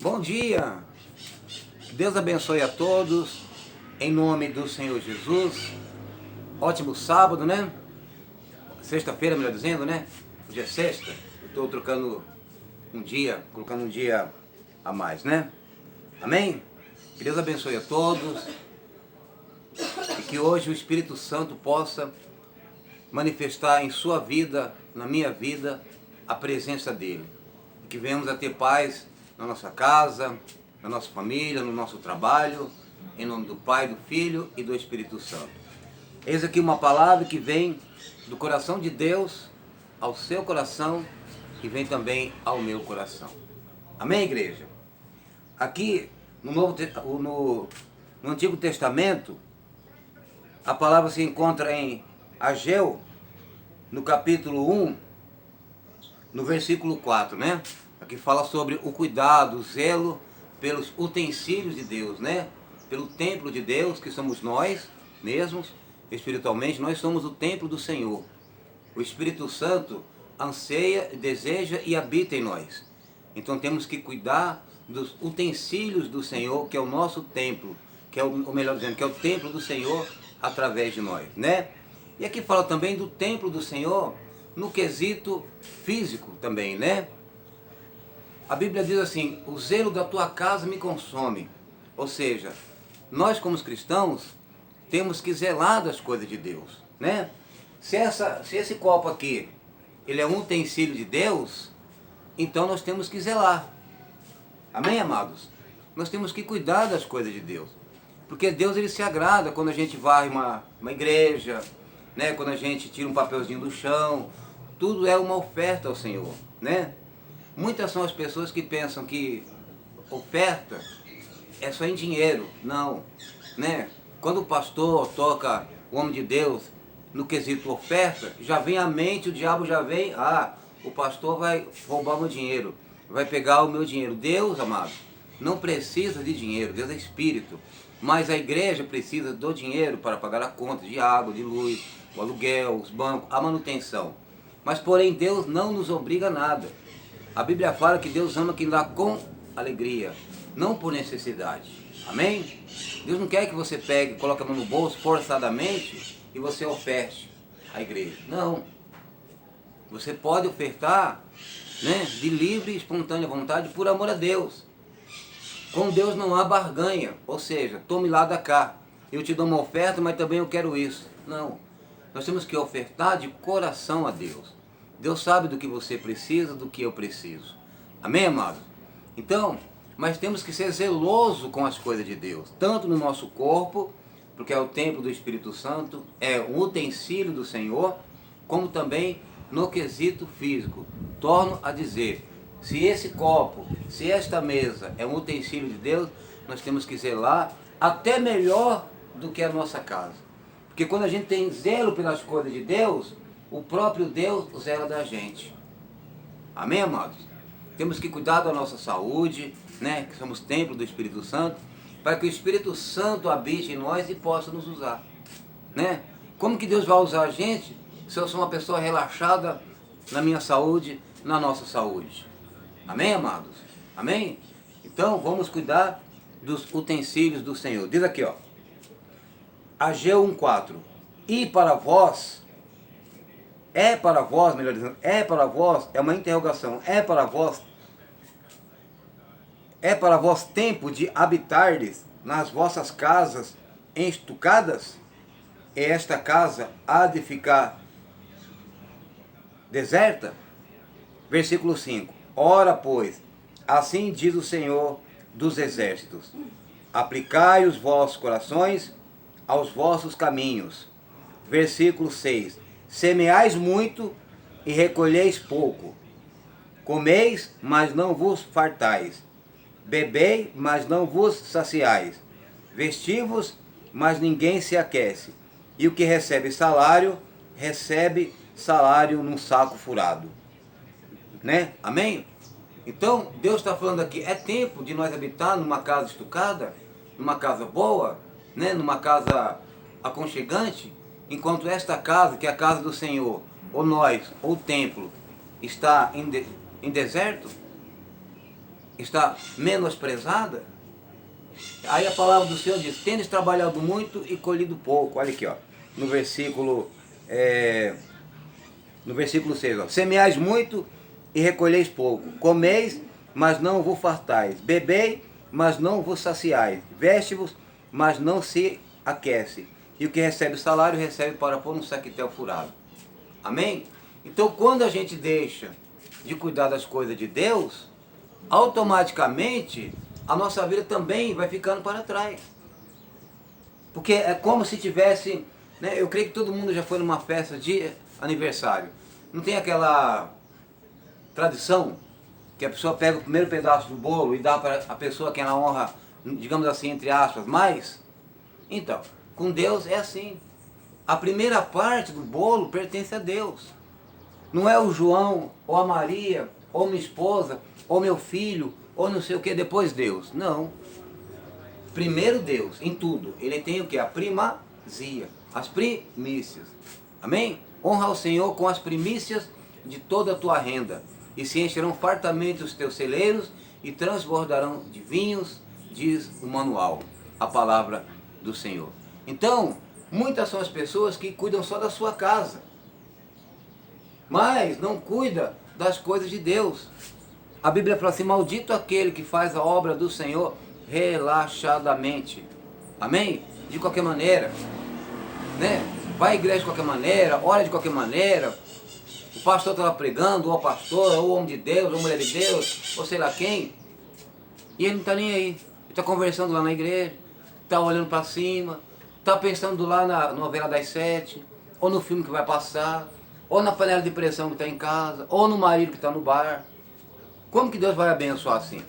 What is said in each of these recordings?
Bom dia, Deus abençoe a todos, em nome do Senhor Jesus. Ótimo sábado, né? Sexta-feira, melhor dizendo, né? Hoje é sexta, eu estou trocando um dia, colocando um dia a mais, né? Amém? Que Deus abençoe a todos e que hoje o Espírito Santo possa manifestar em sua vida, na minha vida, a presença dEle. Que venhamos a ter paz na nossa casa, na nossa família, no nosso trabalho, em nome do Pai, do Filho e do Espírito Santo. Eis aqui uma palavra que vem do coração de Deus ao seu coração e vem também ao meu coração. Amém, igreja? Aqui no Antigo Testamento, a palavra se encontra em Ageu, no capítulo 1, no versículo 4, né? Aqui fala sobre o cuidado, o zelo pelos utensílios de Deus, né? Pelo templo de Deus, que somos nós mesmos, espiritualmente, nós somos o templo do Senhor. O Espírito Santo anseia, deseja e habita em nós. Então temos que cuidar dos utensílios do Senhor, que é o nosso templo, que é ou melhor dizendo, que é o templo do Senhor através de nós, né? E aqui fala também do templo do Senhor no quesito físico também, né? A Bíblia diz assim: o zelo da tua casa me consome. Ou seja, nós como cristãos temos que zelar das coisas de Deus, né? Se esse copo aqui, ele é um utensílio de Deus, então nós temos que zelar. Amém, amados? Nós temos que cuidar das coisas de Deus. Porque Deus, ele se agrada quando a gente varre uma igreja, né? Quando a gente tira um papelzinho do chão. Tudo é uma oferta ao Senhor, né? Muitas são as pessoas que pensam que oferta é só em dinheiro. Não, né? Quando o pastor toca o homem de Deus no quesito oferta, já vem à mente, o diabo já vem, o pastor vai roubar meu dinheiro, vai pegar o meu dinheiro. Deus, amado, não precisa de dinheiro, Deus é espírito. Mas a igreja precisa do dinheiro para pagar a conta de água, de luz, o aluguel, os bancos, a manutenção. Mas porém Deus não nos obriga a nada. A Bíblia fala que Deus ama quem dá com alegria, não por necessidade. Amém? Deus não quer que você pegue, coloque a mão no bolso forçadamente e você oferte à igreja. Não. Você pode ofertar, né, de livre e espontânea vontade por amor a Deus. Com Deus não há barganha. Ou seja, tome lá da cá. Eu te dou uma oferta, mas também eu quero isso. Não. Nós temos que ofertar de coração a Deus. Deus sabe do que você precisa, do que eu preciso. Amém, amados? Então, mas temos que ser zeloso com as coisas de Deus. Tanto no nosso corpo, porque é o templo do Espírito Santo, é o utensílio do Senhor, como também no quesito físico. Torno a dizer, se esse copo, se esta mesa é um utensílio de Deus, nós temos que zelar até melhor do que a nossa casa. Porque quando a gente tem zelo pelas coisas de Deus, o próprio Deus zela da gente. Amém, amados? Temos que cuidar da nossa saúde, né? Que somos templo do Espírito Santo, para que o Espírito Santo habite em nós e possa nos usar, né? Como que Deus vai usar a gente se eu sou uma pessoa relaxada na minha saúde, na nossa saúde? Amém, amados? Amém? Então vamos cuidar dos utensílios do Senhor. Diz aqui, ó, Ageu 1,4: e para vós, melhor dizendo, é uma interrogação, é para vós tempo de habitardes nas vossas casas estucadas, e esta casa há de ficar deserta? Versículo 5: ora, pois, assim diz o Senhor dos exércitos, aplicai os vossos corações aos vossos caminhos. Versículo 6: semeais muito e recolheis pouco, comeis, mas não vos fartais, bebei, mas não vos saciais, vesti-vos, mas ninguém se aquece, e o que recebe salário num saco furado, né? Amém? Então Deus está falando aqui, é tempo de nós habitar numa casa estucada, numa casa boa, né? Numa casa aconchegante, enquanto esta casa, que é a casa do Senhor, ou nós, ou o templo, está em deserto. está menosprezada? Aí a palavra do Senhor diz, tendes trabalhado muito e colhido pouco. Olha aqui, ó, no versículo 6, ó. Semeais muito e recolheis pouco. Comeis, mas não vos fartais. Bebei, mas não vos saciais. Veste-vos, mas não se aquece. E o que recebe o salário, recebe para pôr um saquetel furado. Amém? Então, quando a gente deixa de cuidar das coisas de Deus, automaticamente a nossa vida também vai ficando para trás. Porque é como se tivesse, né, eu creio que todo mundo já foi numa festa de aniversário. Não tem aquela tradição que a pessoa pega o primeiro pedaço do bolo e dá para a pessoa que ela honra, digamos assim, entre aspas, mais? Então, com Deus é assim. A primeira parte do bolo pertence a Deus. Não é o João, ou a Maria, ou minha esposa, ou meu filho, ou não sei o que, depois Deus. Não. Primeiro Deus, em tudo. Ele tem o que? A primazia, as primícias. Amém? Honra ao Senhor com as primícias de toda a tua renda. E se encherão fartamente os teus celeiros e transbordarão de vinhos, diz o manual, a palavra do Senhor. Então, muitas são as pessoas que cuidam só da sua casa, mas não cuida das coisas de Deus. A Bíblia fala assim, maldito aquele que faz a obra do Senhor relaxadamente. Amém? De qualquer maneira, né? Vai à igreja de qualquer maneira, ora de qualquer maneira. O pastor está lá pregando, ou a pastora, ou o homem de Deus, ou a mulher de Deus, ou sei lá quem. E ele não está nem aí. Ele está conversando lá na igreja, está olhando para cima, está pensando lá na novela das 7, ou no filme que vai passar, ou na panela de pressão que está em casa, ou no marido que está no bar. Como que Deus vai abençoar assim?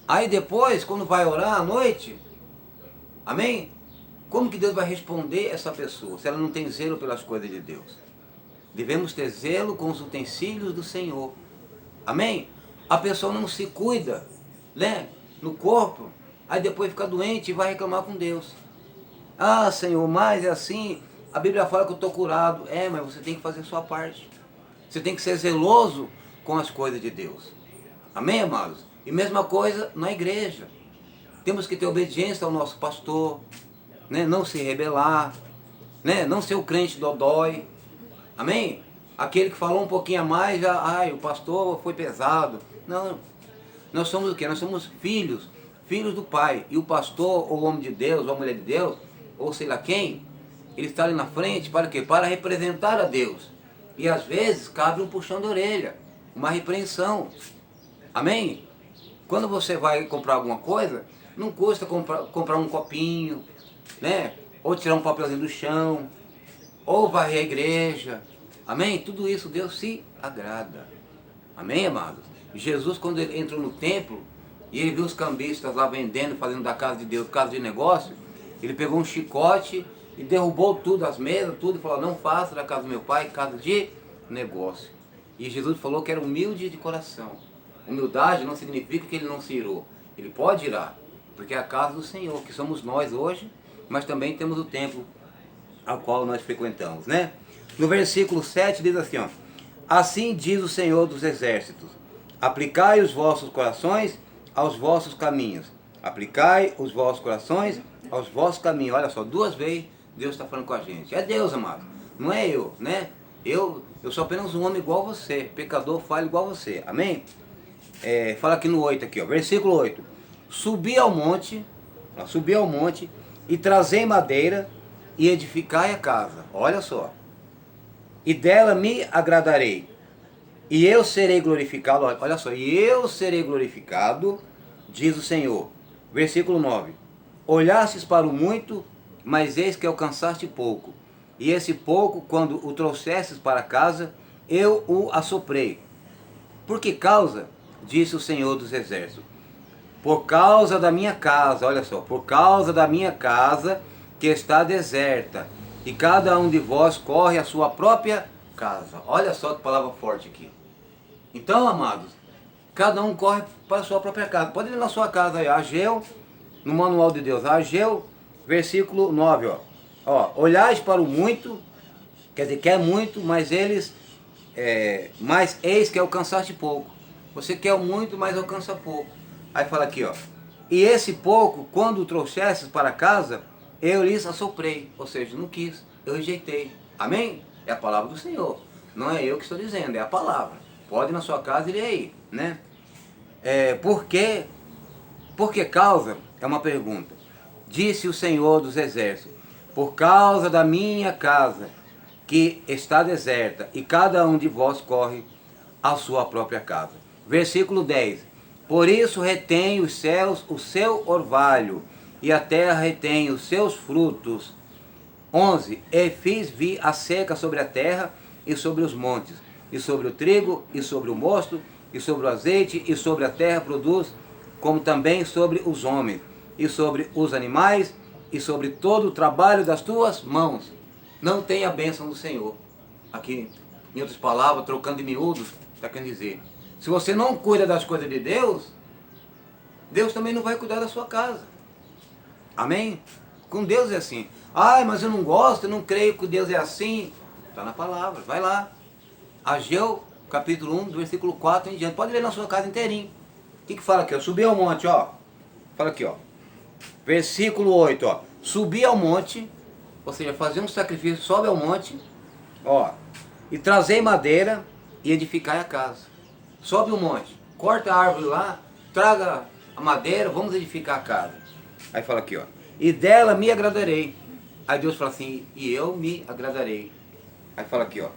Aí depois, quando vai orar à noite, amém? Como que Deus vai responder essa pessoa, se ela não tem zelo pelas coisas de Deus? Devemos ter zelo com os utensílios do Senhor. Amém? A pessoa não se cuida, né, no corpo, aí depois fica doente e vai reclamar com Deus. Ah, Senhor, mas é assim, a Bíblia fala que eu estou curado. É, mas você tem que fazer a sua parte. Você tem que ser zeloso com as coisas de Deus. Amém, amados? E mesma coisa na igreja. Temos que ter obediência ao nosso pastor, né? Não se rebelar, né? Não ser o crente dodói. Amém? Aquele que falou um pouquinho a mais, já, ai, o pastor foi pesado. Não, nós somos o quê? Nós somos filhos, filhos do Pai. E o pastor, ou o homem de Deus, ou a mulher de Deus, ou sei lá quem, ele está ali na frente para quê? Para representar a Deus. E às vezes cabe um puxão de orelha, uma repreensão. Amém? Quando você vai comprar alguma coisa, não custa comprar um copinho, né? Ou tirar um papelzinho do chão, ou varrer a igreja. Amém? Tudo isso Deus se agrada. Amém, amados? Jesus, quando ele entrou no templo, e ele viu os cambistas lá vendendo, fazendo da casa de Deus casa de negócio, ele pegou um chicote e derrubou tudo, as mesas, tudo, e falou, não faça da casa do meu pai casa de negócio. E Jesus falou que era humilde de coração. Humildade não significa que ele não se irou. Ele pode irar, porque é a casa do Senhor, que somos nós hoje, mas também temos o templo ao qual nós frequentamos, né? No versículo 7 diz assim, ó, assim diz o Senhor dos Exércitos, aplicai os vossos corações aos vossos caminhos. Aplicai os vossos corações aos vossos caminhos. Olha só, 2 vezes Deus está falando com a gente. É Deus, amado. Não é eu, né? Eu sou apenas um homem igual a você. Pecador, falho igual a você. Amém? Fala aqui no 8, aqui, ó, versículo 8. Subi ao monte e trazei madeira e edificai a casa. Olha só. E dela me agradarei. E eu serei glorificado. Olha só. E eu serei glorificado, diz o Senhor. Versículo 9. Olhastes para o muito, mas eis que alcançaste pouco. E esse pouco, quando o trouxestes para casa, eu o assoprei. Por que causa? Disse o Senhor dos Exércitos. Por causa da minha casa, olha só, por causa da minha casa que está deserta, e cada um de vós corre a sua própria casa. Olha só que palavra forte aqui. Então, amados, cada um corre para a sua própria casa. Pode ir na sua casa aí, Ageu, no manual de Deus, Ageu, versículo 9, ó. Olhais para o muito, quer dizer, quer muito, mas eles, mas eis que alcançaste pouco. Você quer muito, mas alcança pouco. Aí fala aqui, ó. E esse pouco, quando o trouxesses para casa, eu lhes assoprei. Ou seja, não quis, eu rejeitei. Amém? É a palavra do Senhor. Não é eu que estou dizendo, é a palavra. Pode ir na sua casa e ler aí, né? Por que causa? É uma pergunta. Disse o Senhor dos Exércitos, por causa da minha casa, que está deserta, e cada um de vós corre à sua própria casa. Versículo 10. Por isso retém os céus o seu orvalho, e a terra retém os seus frutos. 11. E fiz vir a seca sobre a terra e sobre os montes, e sobre o trigo, e sobre o mosto, e sobre o azeite, e sobre a terra produz, como também sobre os homens, e sobre os animais, e sobre todo o trabalho das tuas mãos. Não tem a bênção do Senhor. Aqui, em outras palavras, trocando de miúdos, está querendo dizer, se você não cuida das coisas de Deus, Deus também não vai cuidar da sua casa. Amém? Com Deus é assim. Ai, mas eu não gosto, eu não creio que Deus é assim. Está na palavra, vai lá. Ageu, capítulo 1, do versículo 4 em diante. Pode ler na sua casa inteirinho. O que fala aqui? Subi ao monte, ó. Fala aqui, ó. Versículo 8, ó. Subi ao monte, ou seja, fazer um sacrifício, sobe ao monte, ó. E trazei madeira e edificai a casa. Sobe o monte, corta a árvore lá, traga a madeira, vamos edificar a casa. Aí fala aqui, ó. E dela me agradarei. Aí Deus fala assim, e eu me agradarei. Aí fala aqui, ó.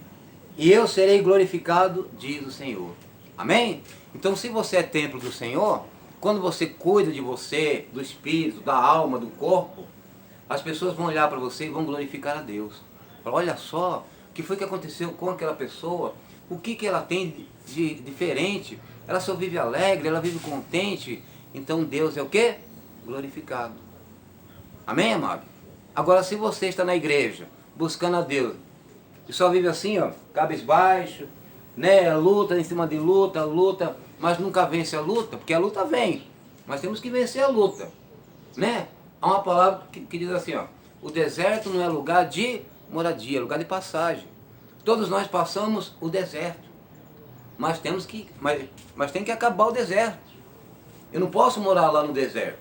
E eu serei glorificado, diz o Senhor. Amém? Então, se você é templo do Senhor, quando você cuida de você, do espírito, da alma, do corpo, as pessoas vão olhar para você e vão glorificar a Deus. Falar, olha só, o que foi que aconteceu com aquela pessoa? O que ela tem de diferente? Ela só vive alegre, ela vive contente. Então Deus é o quê? Glorificado. Amém, amado? Agora, se você está na igreja, buscando a Deus, e só vive assim, ó, cabisbaixo, né, luta em cima de luta, mas nunca vence a luta, porque a luta vem, mas temos que vencer a luta, né? Há uma palavra que diz assim, ó, o deserto não é lugar de moradia, é lugar de passagem. Todos nós passamos o deserto, mas tem que acabar o deserto. Eu não posso morar lá no deserto.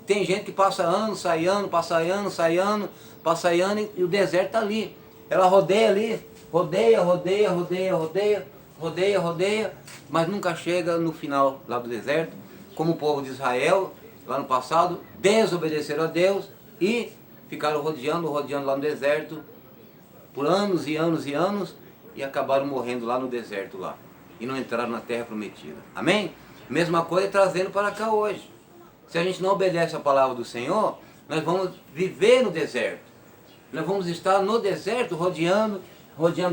Tem gente que passa ano, sai ano, passa ano, sai ano, passa ano e o deserto está ali. Ela rodeia ali, rodeia, mas nunca chega no final lá do deserto, como o povo de Israel, lá no passado, desobedeceram a Deus e ficaram rodeando lá no deserto, por anos e anos e anos, e acabaram morrendo lá no deserto lá, e não entraram na terra prometida. Amém? Mesma coisa trazendo para cá hoje. Se a gente não obedece a palavra do Senhor, nós vamos viver no deserto. Nós vamos estar no deserto, rodeando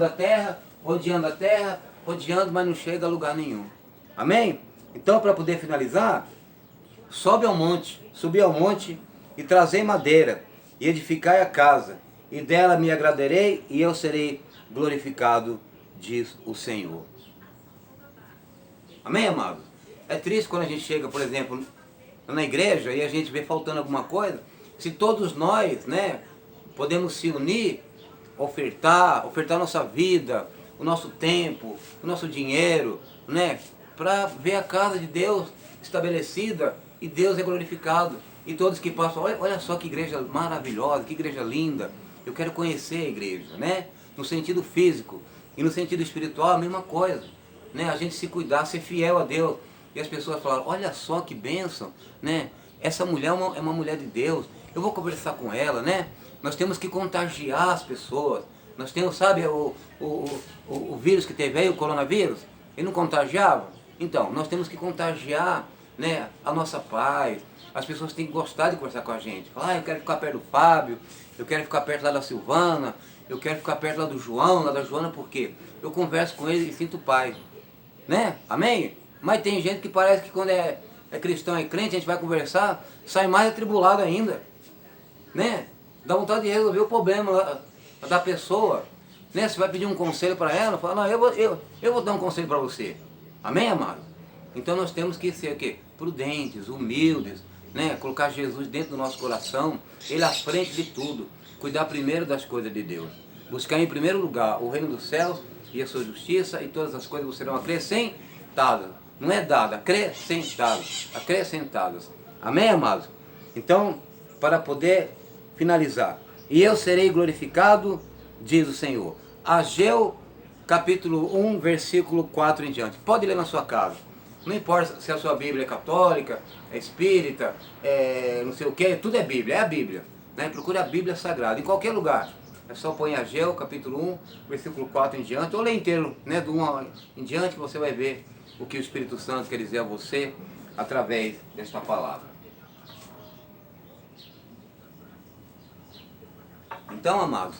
a terra, mas não chega a lugar nenhum. Amém? Então, para poder finalizar, subi ao monte e trazei madeira, e edificai a casa, e dela me agradarei, e eu serei glorificado, diz o Senhor. Amém, amados? É triste quando a gente chega, por exemplo, na igreja e a gente vê faltando alguma coisa. Se todos nós, né, podemos se unir, ofertar nossa vida, o nosso tempo, o nosso dinheiro, né, para ver a casa de Deus estabelecida e Deus é glorificado. E todos que passam, olha só que igreja maravilhosa, que igreja linda. Eu quero conhecer a igreja, né? No sentido físico e no sentido espiritual a mesma coisa, né? A gente se cuidar, ser fiel a Deus. E as pessoas falam, olha só que bênção, né? Essa mulher é uma mulher de Deus, eu vou conversar com ela, né? Nós temos que contagiar as pessoas. Nós temos, sabe, o vírus que teve aí, o coronavírus, ele não contagiava? Então, nós temos que contagiar, né, a nossa paz. As pessoas têm que gostar de conversar com a gente. Falar, eu quero ficar perto do Fábio, eu quero ficar perto lá da Silvana, eu quero ficar perto lá do João, lá da Joana, porque eu converso com eles e sinto paz. Né? Amém? Mas tem gente que parece que quando é cristão e crente, a gente vai conversar, sai mais atribulado ainda. Né? Dá vontade de resolver o problema da pessoa. Né? Você vai pedir um conselho para ela, fala, não, eu vou dar um conselho para você. Amém, amado? Então nós temos que ser o quê? Prudentes, humildes, né? Colocar Jesus dentro do nosso coração, Ele à frente de tudo. Cuidar primeiro das coisas de Deus. Buscar em primeiro lugar o reino dos céus e a sua justiça, e todas as coisas serão acrescentadas. Não é dado, acrescentadas. Amém, amados? Então, para poder finalizar. E eu serei glorificado, diz o Senhor. Ageu, capítulo 1, versículo 4 em diante. Pode ler na sua casa. Não importa se a sua Bíblia é católica, é espírita, é não sei o que, tudo é Bíblia, é a Bíblia. Né? Procure a Bíblia Sagrada, em qualquer lugar. É só pôr em Ageu, capítulo 1, versículo 4 em diante, ou lê inteiro, né? Do 1 em diante, que você vai ver o que o Espírito Santo quer dizer a você através desta palavra. Então, amados,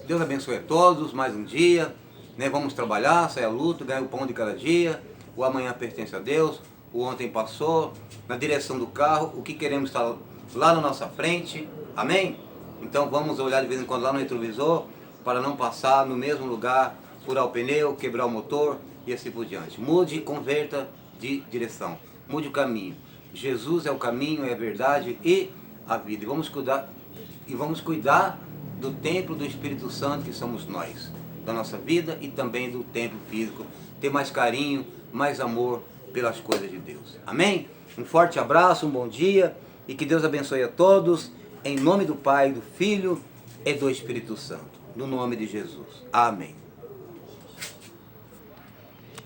Deus abençoe a todos, mais um dia, né? Vamos trabalhar, sair à luta, ganhar o pão de cada dia. O amanhã pertence a Deus, o ontem passou, na direção do carro, o que queremos está lá na nossa frente, amém? Então vamos olhar de vez em quando lá no retrovisor, para não passar no mesmo lugar, furar o pneu, quebrar o motor e assim por diante. Mude e converta de direção, mude o caminho. Jesus é o caminho, é a verdade e a vida. E vamos cuidar do templo do Espírito Santo que somos nós, da nossa vida e também do templo físico. Ter mais carinho, mais amor pelas coisas de Deus. Amém? Um forte abraço, um bom dia e que Deus abençoe a todos. Em nome do Pai, do Filho e do Espírito Santo. No nome de Jesus. Amém.